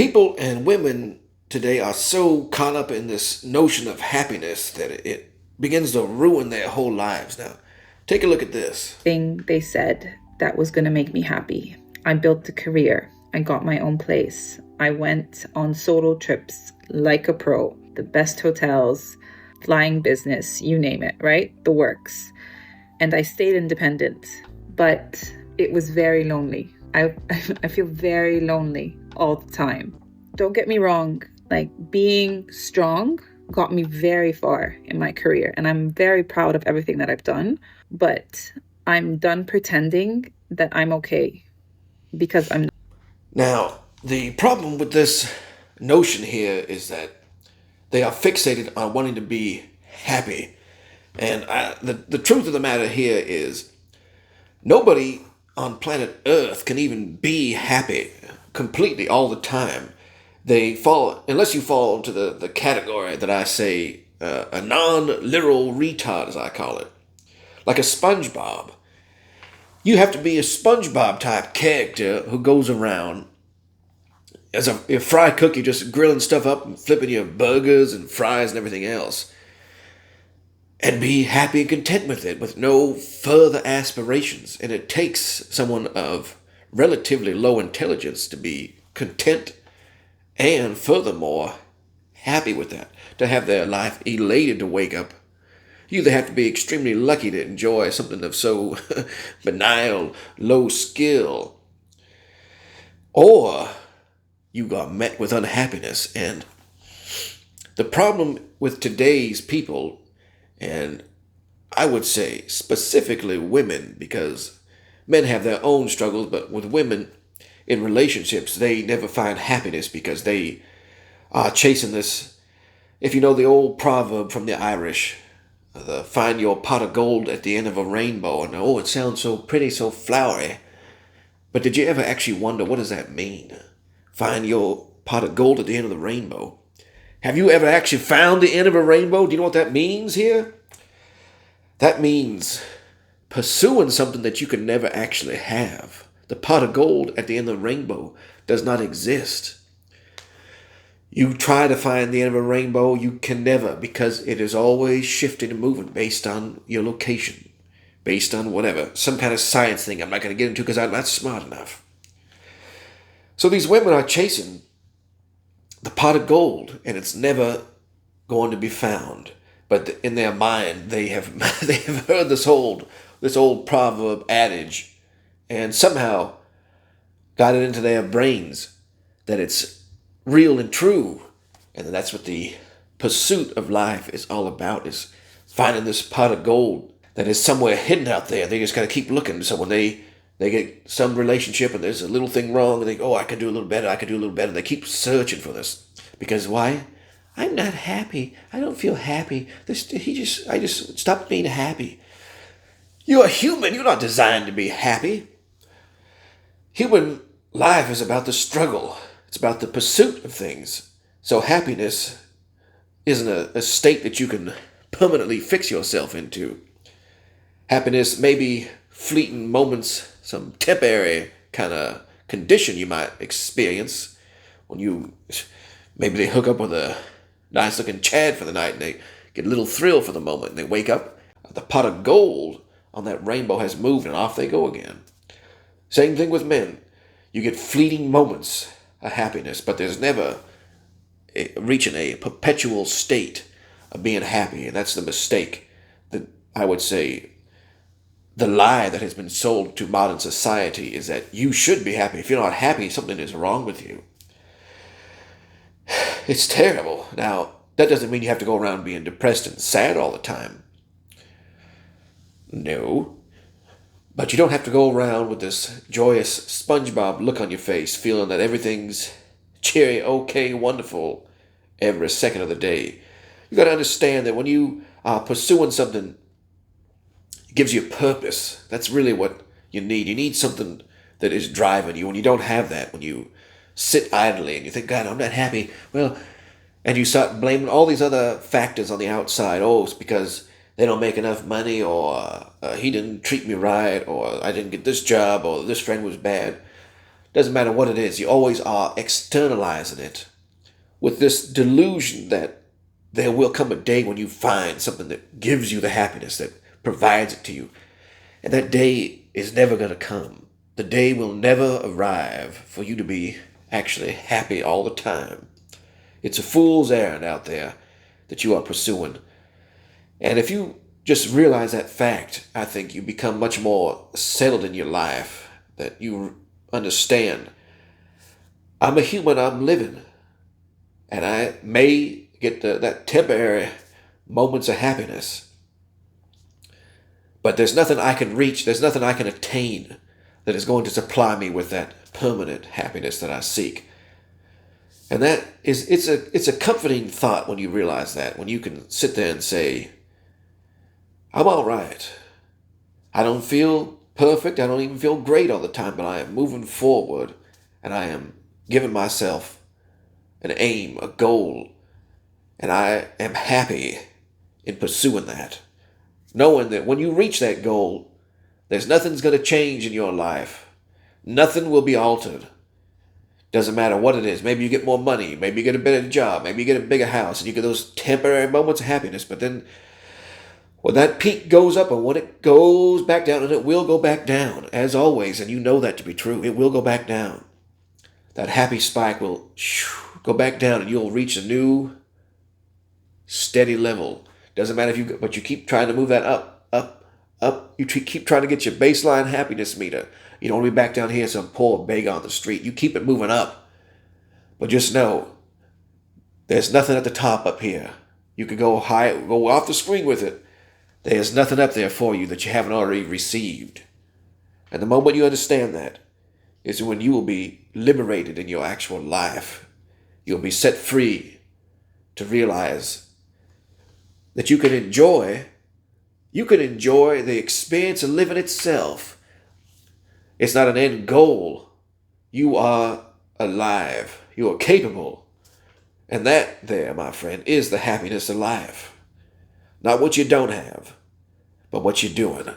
People and women today are so caught up in this notion of happiness that it begins to ruin their whole lives. Now, take a look at this. Thing they said that was going to make me happy. I built a career. I got my own place. I went on solo trips like a pro, the best hotels, flying business, you name it, right? The works. And I stayed independent, but it was very lonely. I feel very lonely all the time. Don't get me wrong, like being strong got me very far in my career, and I'm very proud of everything that I've done, but I'm done pretending that I'm okay because I'm not. Now, the problem with this notion here is that they are fixated on wanting to be happy. And the truth of the matter here is nobody on planet Earth can even be happy completely all the time. They fall, unless you fall into the category that I say a non-literal retard, as I call it, like a SpongeBob. You have to be a SpongeBob type character who goes around as a fry cook. You're just grilling stuff up and flipping your burgers and fries and everything else, and be happy and content with it, with no further aspirations. And it takes someone of relatively low intelligence to be content and furthermore happy with that, to have their life elated to wake up. You either have to be extremely lucky to enjoy something of so banal, low skill, or you got met with unhappiness. And the problem with today's people, and I would say specifically women, because men have their own struggles, but with women in relationships, they never find happiness because they are chasing this. If you know the old proverb from the Irish, the find your pot of gold at the end of a rainbow, and oh, it sounds so pretty, so flowery. But did you ever actually wonder, what does that mean? Find your pot of gold at the end of the rainbow. Have you ever actually found the end of a rainbow? Do you know what that means here? That means pursuing something that you can never actually have. The pot of gold at the end of the rainbow does not exist. You try to find the end of a rainbow, you can never, because it is always shifting and moving based on your location, based on whatever, some kind of science thing I'm not going to get into because I'm not smart enough. So these women are chasing the pot of gold, and it's never going to be found. But in their mind, they have they have heard this old proverb adage, and somehow got it into their brains that it's real and true, and that's what the pursuit of life is all about, is finding this pot of gold that is somewhere hidden out there. They just got to keep looking. So when they get some relationship and there's a little thing wrong, and they go, oh, I could do a little better, I could do a little better. And they keep searching for this. Because why? I'm not happy. I don't feel happy. I just stopped being happy. You're a human. You're not designed to be happy. Human life is about the struggle. It's about the pursuit of things. So happiness isn't a state that you can permanently fix yourself into. Happiness may be fleeting moments, some temporary kind of condition you might experience when maybe they hook up with a nice looking Chad for the night and they get a little thrill for the moment and they wake up. The pot of gold on that rainbow has moved and off they go again. Same thing with men. You get fleeting moments of happiness, but there's never reaching a perpetual state of being happy. And that's the mistake that I would say, the lie that has been sold to modern society, is that you should be happy. If you're not happy, something is wrong with you. It's terrible. Now, that doesn't mean you have to go around being depressed and sad all the time. No. But you don't have to go around with this joyous SpongeBob look on your face, feeling that everything's cheery, okay, wonderful every second of the day. You got to understand that when you are pursuing something, it gives you a purpose. That's really what you need. You need something that is driving you. When you don't have that, when you sit idly and you think, God, I'm not happy, well, and you start blaming all these other factors on the outside. Oh, it's because they don't make enough money, or he didn't treat me right, or I didn't get this job, or this friend was bad. Doesn't matter what it is, you always are externalizing it with this delusion that there will come a day when you find something that gives you the happiness, that provides it to you. And that day is never going to come. The day will never arrive for you to be actually happy all the time. It's a fool's errand out there that you are pursuing. And if you just realize that fact, I think you become much more settled in your life, that you understand, I'm a human, I'm living, and I may get that temporary moments of happiness, but there's nothing I can reach, there's nothing I can attain that is going to supply me with that permanent happiness that I seek. And that is, it's a comforting thought when you realize that, when you can sit there and say, I'm all right. I don't feel perfect, I don't even feel great all the time, but I am moving forward, and I am giving myself an aim, a goal, and I am happy in pursuing that. Knowing that when you reach that goal, there's nothing's going to change in your life. Nothing will be altered. Doesn't matter what it is. Maybe you get more money. Maybe you get a better job. Maybe you get a bigger house. And you get those temporary moments of happiness. But then when that peak goes up and when it goes back down, and it will go back down, as always, and you know that to be true, it will go back down. That happy spike will go back down and you'll reach a new steady level. Doesn't matter but you keep trying to move that up, up, up. You keep trying to get your baseline happiness meter. You don't want to be back down here some poor beggar on the street. You keep it moving up. But just know, there's nothing at the top up here. You can go high, go off the screen with it. There's nothing up there for you that you haven't already received. And the moment you understand that is when you will be liberated in your actual life. You'll be set free to realize that you can enjoy the experience of living itself. It's not an end goal. You are alive. You are capable. And that there, my friend, is the happiness of life. Not what you don't have, but what you're doing.